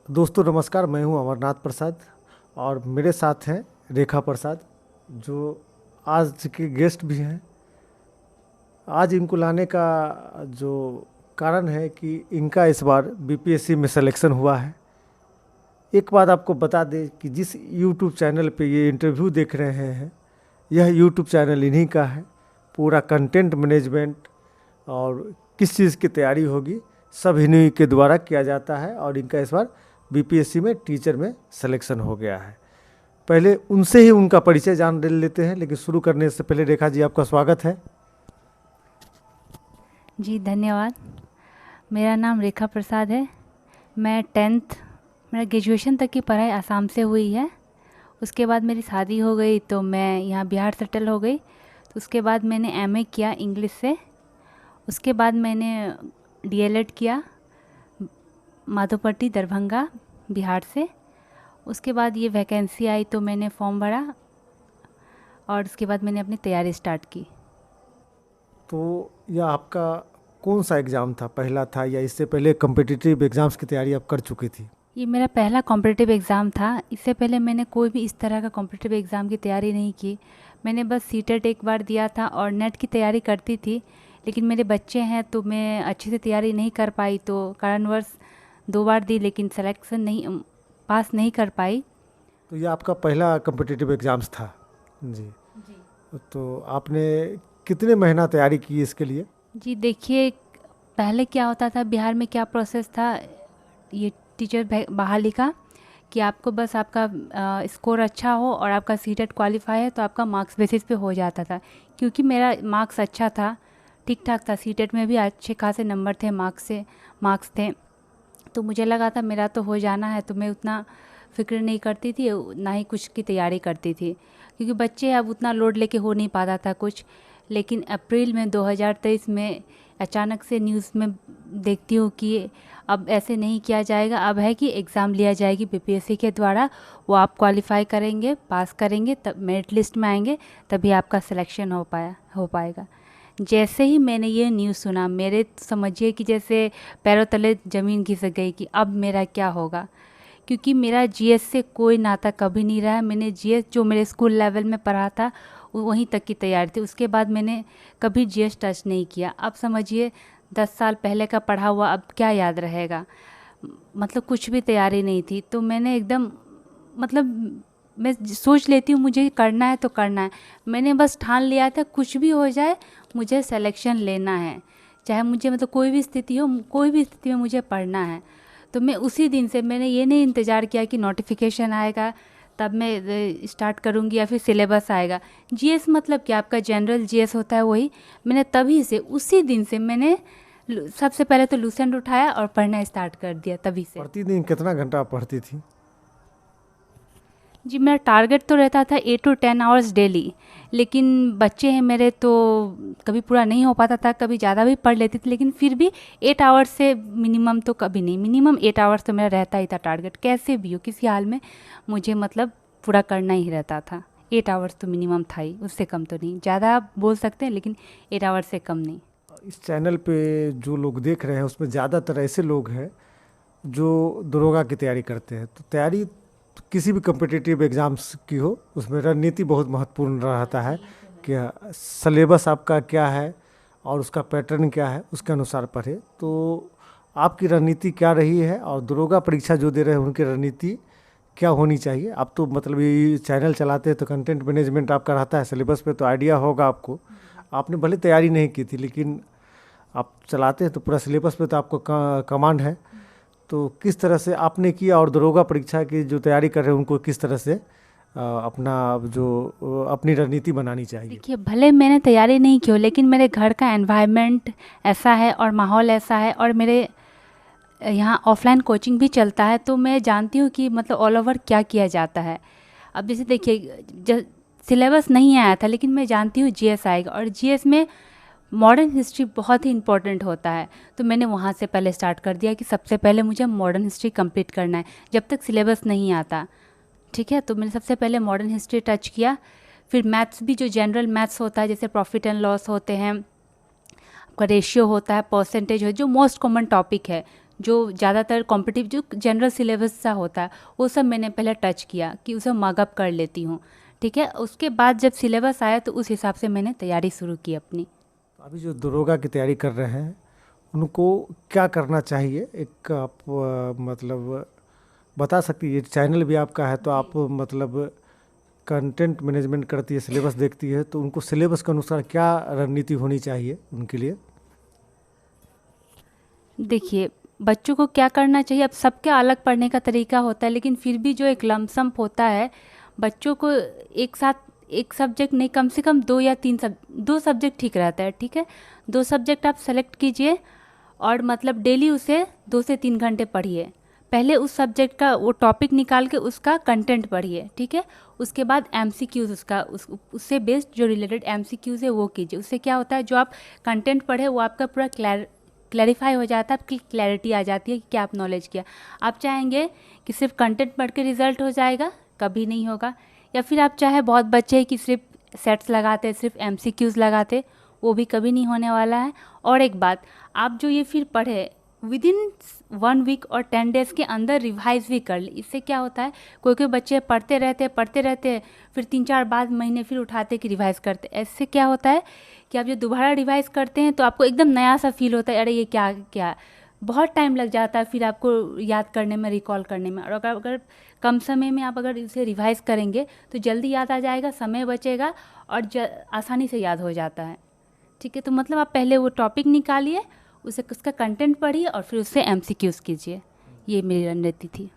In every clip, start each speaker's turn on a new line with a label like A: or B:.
A: दोस्तों नमस्कार, मैं हूं अमरनाथ प्रसाद और मेरे साथ हैं रेखा प्रसाद जो आज के गेस्ट भी हैं। आज इनको लाने का जो कारण है कि इनका इस बार बीपीएससी में सिलेक्शन हुआ है। एक बात आपको बता दें कि जिस यूट्यूब चैनल पे ये इंटरव्यू देख रहे हैं, यह यूट्यूब चैनल इन्हीं का है। पूरा कंटेंट मैनेजमेंट और किस चीज़ की तैयारी होगी सब इन्हीं के द्वारा किया जाता है और इनका इस बार बीपीएससी में टीचर में सिलेक्शन हो गया है। पहले उनसे ही उनका परिचय जान लेते हैं, लेकिन शुरू करने से पहले रेखा जी आपका स्वागत है।
B: जी धन्यवाद। मेरा नाम रेखा प्रसाद है। मैं मेरा ग्रेजुएशन तक की पढ़ाई आसाम से हुई है। उसके बाद मेरी शादी हो गई तो मैं यहाँ बिहार सेटल हो गई। तो उसके बाद मैंने एमए किया इंग्लिश से। उसके बाद मैंने डीएलएड किया माधोपट्टी दरभंगा बिहार से। उसके बाद ये वैकेंसी आई तो मैंने फॉर्म भरा और उसके बाद मैंने अपनी तैयारी स्टार्ट की।
A: तो यह आपका कौन सा एग्ज़ाम था, पहला था या इससे पहले कम्पिटिटिव एग्ज़ाम्स की तैयारी आप कर चुकी थी?
B: ये मेरा पहला कॉम्पिटिटिव एग्ज़ाम था। इससे पहले मैंने कोई भी इस तरह का कॉम्पिटिटिव एग्ज़ाम की तैयारी नहीं की। मैंने बस सीटेट एक बार दिया था और नेट की तैयारी करती थी, लेकिन मेरे बच्चे हैं तो मैं अच्छे से तैयारी नहीं कर पाई, तो कारणवश 2 बार दी लेकिन सिलेक्शन नहीं, पास नहीं कर पाई।
A: तो यह आपका पहला कम्पिटिटिव एग्ज़ाम्स था जी।
B: जी
A: तो आपने कितने महीना तैयारी की इसके लिए?
B: जी देखिए, पहले क्या होता था बिहार में, क्या प्रोसेस था ये टीचर बहाली का, कि आपको बस आपका स्कोर अच्छा हो और आपका सीटेट क्वालिफाई है तो आपका मार्क्स बेसिस पे हो जाता था। क्योंकि मेरा मार्क्स अच्छा था, ठीक ठाक था, सीटेट में भी अच्छे खासे नंबर थे, मार्क्स थे, तो मुझे लगा था मेरा तो हो जाना है। तो मैं उतना फिक्र नहीं करती थी, ना ही कुछ की तैयारी करती थी, क्योंकि बच्चे अब उतना लोड लेके हो नहीं पाता था कुछ। लेकिन अप्रैल में 2023 में अचानक से न्यूज़ में देखती हूँ कि अब ऐसे नहीं किया जाएगा, अब है कि एग्ज़ाम लिया जाएगी बीपीएससी के द्वारा। वो आप क्वालिफाई करेंगे, पास करेंगे, तब मेरिट लिस्ट में आएंगे, तभी आपका सिलेक्शन हो पाएगा। जैसे ही मैंने ये न्यूज़ सुना, मेरे समझिए कि जैसे पैरों तले ज़मीन खिसक गई कि अब मेरा क्या होगा। क्योंकि मेरा जीएस से कोई नाता कभी नहीं रहा है। मैंने जीएस जो मेरे स्कूल लेवल में पढ़ा था वहीं तक की तैयारी थी, उसके बाद मैंने कभी जीएस टच नहीं किया। अब समझिए 10 साल पहले का पढ़ा हुआ अब क्या याद रहेगा। मतलब कुछ भी तैयारी नहीं थी, तो मैंने एकदम, मतलब मैं सोच लेती हूँ मुझे करना है तो करना है। मैंने बस ठान लिया था कुछ भी हो जाए मुझे सिलेक्शन लेना है, चाहे मुझे मतलब कोई भी स्थिति हो, कोई भी स्थिति में मुझे पढ़ना है। तो मैं उसी दिन से, मैंने ये नहीं इंतज़ार किया कि नोटिफिकेशन आएगा तब मैं स्टार्ट करूँगी या फिर सिलेबस आएगा। जीएस मतलब क्या, आपका जनरल जीएस होता है वही। मैंने तभी से, उसी दिन से मैंने सबसे पहले तो लूसेंट उठाया और पढ़ना स्टार्ट कर दिया, तभी से।
A: प्रतिदिन कितना घंटा पढ़ती थी?
B: जी मेरा टारगेट तो रहता था 8 to 10 आवर्स डेली, लेकिन बच्चे हैं मेरे तो कभी पूरा नहीं हो पाता था, कभी ज़्यादा भी पढ़ लेती थी, लेकिन फिर भी 8 आवर्स से मिनिमम तो कभी नहीं, मिनिमम 8 आवर्स तो मेरा रहता ही था टारगेट, कैसे भी हो किसी हाल में मुझे मतलब पूरा करना ही रहता था। 8 आवर्स तो मिनिमम था ही, उससे कम तो नहीं। ज़्यादा आप बोल सकते हैं लेकिन 8 आवर्स से कम नहीं।
A: इस चैनल पे जो लोग देख रहे हैं उसमें ज़्यादातर ऐसे लोग हैं जो दरोगा की तैयारी करते हैं। तो तैयारी किसी भी कम्पिटिटिव एग्ज़ाम्स की हो, उसमें रणनीति बहुत महत्वपूर्ण रहता है कि सलेबस आपका क्या है और उसका पैटर्न क्या है, उसके अनुसार पढ़े। तो आपकी रणनीति क्या रही है और दरोगा परीक्षा जो दे रहे हैं उनकी रणनीति क्या होनी चाहिए? आप तो मतलब ये चैनल चलाते हैं तो कंटेंट मैनेजमेंट आपका रहता है, सिलेबस पे तो आइडिया होगा आपको। आपने भले तैयारी नहीं की थी लेकिन आप चलाते हैं तो पूरा सिलेबस पे तो आपको कमांड है। तो किस तरह से आपने किया और दरोगा परीक्षा की जो तैयारी कर रहे हैं उनको किस तरह से अपना जो अपनी रणनीति बनानी चाहिए?
B: देखिए, भले मैंने तैयारी नहीं की हो, लेकिन मेरे घर का एनवायरनमेंट ऐसा है और माहौल ऐसा है, और मेरे यहाँ ऑफलाइन कोचिंग भी चलता है, तो मैं जानती हूँ कि मतलब ऑल ओवर क्या किया जाता है। अब जैसे देखिए, सिलेबस नहीं आया था लेकिन मैं जानती हूँ जीएस आएगा, और जीएस में मॉडर्न हिस्ट्री बहुत ही इंपॉर्टेंट होता है। तो मैंने वहाँ से पहले स्टार्ट कर दिया कि सबसे पहले मुझे मॉडर्न हिस्ट्री कंप्लीट करना है जब तक सिलेबस नहीं आता। ठीक है, तो मैंने सबसे पहले मॉडर्न हिस्ट्री टच किया। फिर मैथ्स भी, जो जनरल मैथ्स होता है, जैसे प्रॉफिट एंड लॉस होते हैं, आपका रेशियो होता है, परसेंटेज हो, जो मोस्ट कॉमन टॉपिक है, जो ज़्यादातर कॉम्पिटिटिव जो जनरल सिलेबस सा होता है वो सब मैंने पहले टच किया कि उसे मगअप कर लेती हूँ, ठीक है। उसके बाद जब सिलेबस आया तो उस हिसाब से मैंने तैयारी शुरू की अपनी।
A: अभी जो दरोगा की तैयारी कर रहे हैं उनको क्या करना चाहिए, एक आप मतलब बता सकती है? ये चैनल भी आपका है तो आप मतलब कंटेंट मैनेजमेंट करती है, सिलेबस देखती है, तो उनको सिलेबस के अनुसार क्या रणनीति होनी चाहिए उनके लिए?
B: देखिए, बच्चों को क्या करना चाहिए, अब सबका अलग पढ़ने का तरीका होता है, लेकिन फिर भी जो एक लमसम होता है, बच्चों को एक साथ एक सब्जेक्ट नहीं, कम से कम 2 या 3 2 सब्जेक्ट ठीक रहता है, ठीक है। 2 सब्जेक्ट आप सेलेक्ट कीजिए और मतलब डेली उसे 2 से 3 घंटे पढ़िए। पहले उस सब्जेक्ट का वो टॉपिक निकाल के उसका कंटेंट पढ़िए, ठीक है। उसके बाद एमसीक्यूज़ उससे बेस्ड जो रिलेटेड एमसीक्यूज़ है वो कीजिए। उससे क्या होता है, जो आप कंटेंट पढ़े वो आपका पूरा क्लैरिफाई हो जाता है, आपकी क्लैरिटी आ जाती है कि क्या आप नॉलेज किया। आप चाहेंगे कि सिर्फ कंटेंट पढ़ के रिजल्ट हो जाएगा, कभी नहीं होगा। या फिर आप चाहे बहुत बच्चे हैं कि सिर्फ सेट्स लगाते, सिर्फ एमसीक्यूज़ लगाते, वो भी कभी नहीं होने वाला है। और एक बात, आप जो ये फिर पढ़े विद इन 1 वीक और 10 डेज़ के अंदर रिवाइज भी कर ले। इससे क्या होता है, कोई कोई बच्चे पढ़ते रहते फिर 3-4 बाद महीने फिर उठाते कि रिवाइज करते। ऐसे क्या होता है कि आप जो दोबारा रिवाइज करते हैं तो आपको एकदम नया सा फील होता है, अरे ये क्या क्या। बहुत टाइम लग जाता है फिर आपको याद करने में, रिकॉल करने में। और अगर कम समय में आप अगर इसे रिवाइज करेंगे तो जल्दी याद आ जाएगा, समय बचेगा और आसानी से याद हो जाता है, ठीक है। तो मतलब आप पहले वो टॉपिक निकालिए, उसे उसका कंटेंट पढ़िए और फिर उससे एमसीक्यूज़ कीजिए। ये मेरी रणनीति थी।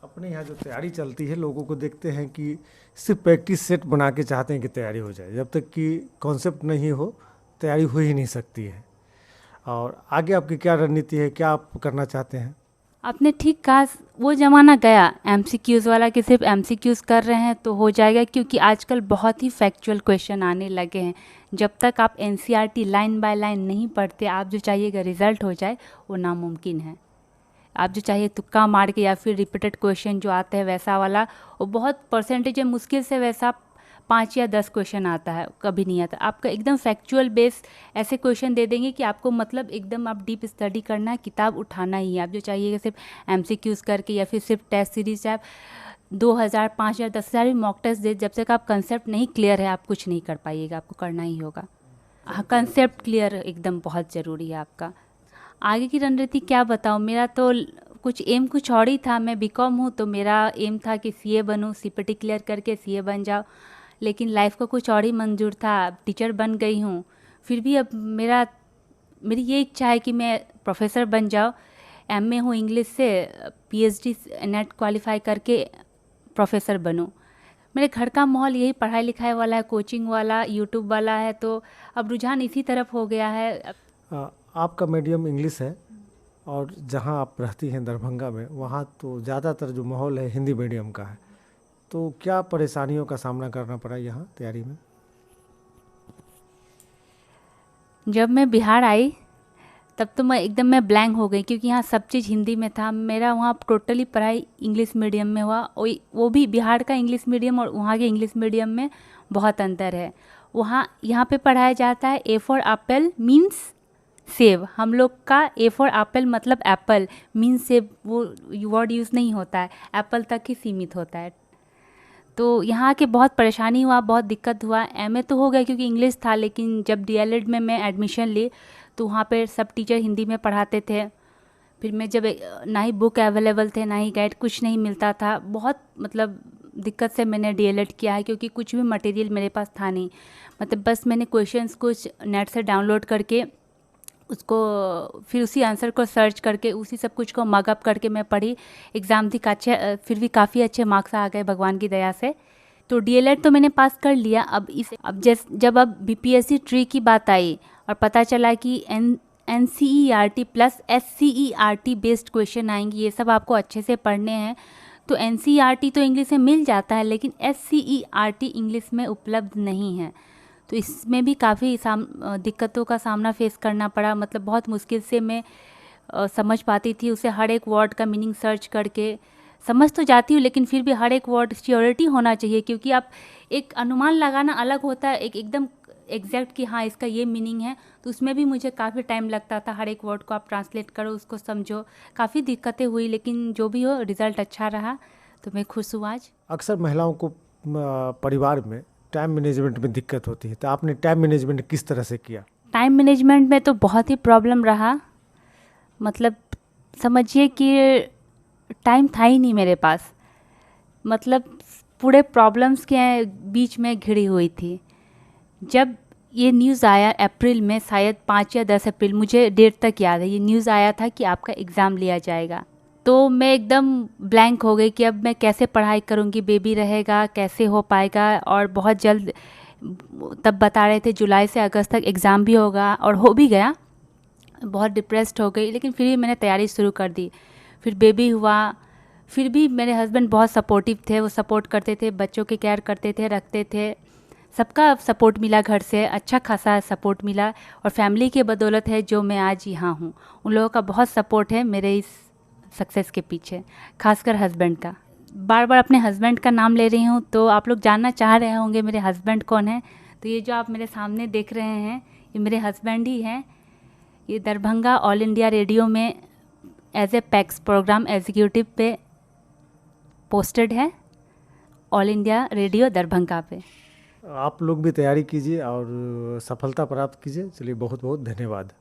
A: अपने यहाँ जो तैयारी चलती है, लोगों को देखते हैं कि सिर्फ प्रैक्टिस सेट बना के चाहते हैं कि तैयारी हो जाए, जब तक कि कॉन्सेप्ट नहीं हो तैयारी हो ही नहीं सकती है। और आगे आपकी क्या रणनीति है, क्या आप करना चाहते हैं?
B: आपने ठीक कहा, वो ज़माना गया एमसीक्यूज़ वाला कि सिर्फ एमसीक्यूज़ कर रहे हैं तो हो जाएगा, क्योंकि आजकल बहुत ही फैक्चुअल क्वेश्चन आने लगे हैं। जब तक आप एनसीईआरटी लाइन बाय लाइन नहीं पढ़ते, आप जो चाहिएगा रिजल्ट हो जाए, वो नामुमकिन है। आप जो चाहिए तुक्का मार के या फिर रिपीटेड क्वेश्चन जो आते हैं वैसा वाला, वो बहुत परसेंटेज है, मुश्किल से वैसा 5 या 10 क्वेश्चन आता है, कभी नहीं आता। आपका एकदम फैक्चुअल बेस ऐसे क्वेश्चन दे देंगे कि आपको मतलब एकदम आप डीप स्टडी करना है, किताब उठाना ही है। आप जो चाहिएगा सिर्फ एमसीक्यूज़ करके या फिर सिर्फ टेस्ट सीरीज से आप 2000, 5000, 10,000 भी मॉक टेस्ट दे, जब तक आप कंसेप्ट नहीं क्लियर है आप कुछ नहीं कर पाइएगा, आपको करना ही होगा। हाँ, कंसेप्ट क्लियर एकदम बहुत ज़रूरी है आपका। आगे की रणनीति क्या बताऊँ, मेरा तो कुछ एम कुछ और ही था। मैं बीकॉम हूँ तो मेरा एम था कि सीए बनूँ, सीपीटी क्लियर करके सीए बन जाओ, लेकिन लाइफ को कुछ और ही मंजूर था। अब टीचर बन गई हूँ, फिर भी अब मेरी ये इच्छा है कि मैं प्रोफेसर बन जाऊँ। एमए हूँ इंग्लिश से, पीएचडी नेट क्वालिफाई करके प्रोफेसर बनूँ। मेरे घर का माहौल यही पढ़ाई लिखाई वाला है, कोचिंग वाला, यूट्यूब वाला है, तो अब रुझान इसी तरफ हो गया है।
A: आपका मीडियम इंग्लिश है और जहाँ आप रहती हैं दरभंगा में, वहाँ तो ज़्यादातर जो माहौल है हिंदी मीडियम का है, तो क्या परेशानियों का सामना करना पड़ा यहाँ तैयारी में?
B: जब मैं बिहार आई तब तो मैं ब्लैंक हो गई, क्योंकि यहाँ सब चीज़ हिंदी में था। मेरा वहाँ टोटली पढ़ाई इंग्लिश मीडियम में हुआ, वो भी बिहार का इंग्लिश मीडियम और वहाँ के इंग्लिश मीडियम में बहुत अंतर है। यहाँ पे पढ़ाया जाता है ए फॉर एप्पल मीन्स सेब। हम लोग का ए फॉर एप्पल मतलब एप्पल, मीन्स सेब वो वर्ड यूज़ नहीं होता है, एप्पल तक ही सीमित होता है। तो यहाँ के बहुत परेशानी हुआ, बहुत दिक्कत हुआ। एमए तो हो गया क्योंकि इंग्लिश था, लेकिन जब डीएलएड में मैं एडमिशन ली तो वहाँ पे सब टीचर हिंदी में पढ़ाते थे। फिर मैं जब ना ही बुक अवेलेबल थे, ना ही गाइड, कुछ नहीं मिलता था। बहुत मतलब दिक्कत से मैंने डीएलएड किया है, क्योंकि कुछ भी मटेरियल मेरे पास था नहीं। मतलब बस मैंने क्वेश्चंस कुछ नेट से डाउनलोड करके उसको फिर उसी आंसर को सर्च करके उसी सब कुछ को मगअप करके मैं पढ़ी। एग्ज़ाम थी अच्छे, फिर भी काफ़ी अच्छे मार्क्स आ गए भगवान की दया से। तो डीएलएड तो मैंने पास कर लिया। जब बीपीएससी ट्री की बात आई और पता चला कि NCERT plus SCERT based question आएंगे, ये सब आपको अच्छे से पढ़ने हैं। तो एनसीईआरटी तो इंग्लिश में मिल जाता है, लेकिन एससीईआरटी इंग्लिश में उपलब्ध नहीं है। तो इसमें भी काफ़ी दिक्कतों का सामना फेस करना पड़ा। मतलब बहुत मुश्किल से मैं समझ पाती थी उसे, हर एक वर्ड का मीनिंग सर्च करके समझ तो जाती हूँ, लेकिन फिर भी हर एक वर्ड श्योरिटी होना चाहिए, क्योंकि आप एक अनुमान लगाना अलग होता है, एक एकदम एग्जैक्ट कि हाँ इसका ये मीनिंग है, तो उसमें भी मुझे काफ़ी टाइम लगता था। हर एक वर्ड को आप ट्रांसलेट करो, उसको समझो, काफ़ी दिक्कतें हुई, लेकिन जो भी हो रिज़ल्ट अच्छा रहा, तो मैं खुश हूँ आज।
A: अक्सर महिलाओं को परिवार में टाइम मैनेजमेंट में दिक्कत होती है, तो आपने टाइम मैनेजमेंट किस तरह से किया?
B: टाइम मैनेजमेंट में तो बहुत ही प्रॉब्लम रहा, मतलब समझिए कि टाइम था ही नहीं मेरे पास, मतलब पूरे प्रॉब्लम्स के बीच में घिरी हुई थी। जब ये न्यूज़ आया अप्रैल में, शायद 5 या 10 अप्रैल, मुझे डेट तक याद है, ये न्यूज़ आया था कि आपका एग्ज़ाम लिया जाएगा, तो मैं एकदम ब्लैंक हो गई कि अब मैं कैसे पढ़ाई करूँगी, बेबी रहेगा, कैसे हो पाएगा। और बहुत जल्द, तब बता रहे थे जुलाई से अगस्त तक एग्ज़ाम भी होगा, और हो भी गया। बहुत डिप्रेस्ड हो गई, लेकिन फिर भी मैंने तैयारी शुरू कर दी। फिर बेबी हुआ, फिर भी मेरे हस्बैंड बहुत सपोर्टिव थे, वो सपोर्ट करते थे, बच्चों की केयर करते थे, रखते थे। सबका सपोर्ट मिला, घर से अच्छा खासा सपोर्ट मिला, और फैमिली की बदौलत है जो मैं आज यहाँ हूँ। उन लोगों का बहुत सपोर्ट है मेरे इस सक्सेस के पीछे, खासकर हस्बैंड का। बार बार अपने हस्बैंड का नाम ले रही हूँ, तो आप लोग जानना चाह रहे होंगे मेरे हस्बैंड कौन है। तो ये जो आप मेरे सामने देख रहे हैं, ये मेरे हस्बैंड ही हैं। ये दरभंगा ऑल इंडिया रेडियो में as a PEX programme executive पे पोस्टेड है, ऑल इंडिया रेडियो दरभंगा पे।
A: आप लोग भी तैयारी कीजिए और सफलता प्राप्त कीजिए। चलिए, बहुत बहुत धन्यवाद।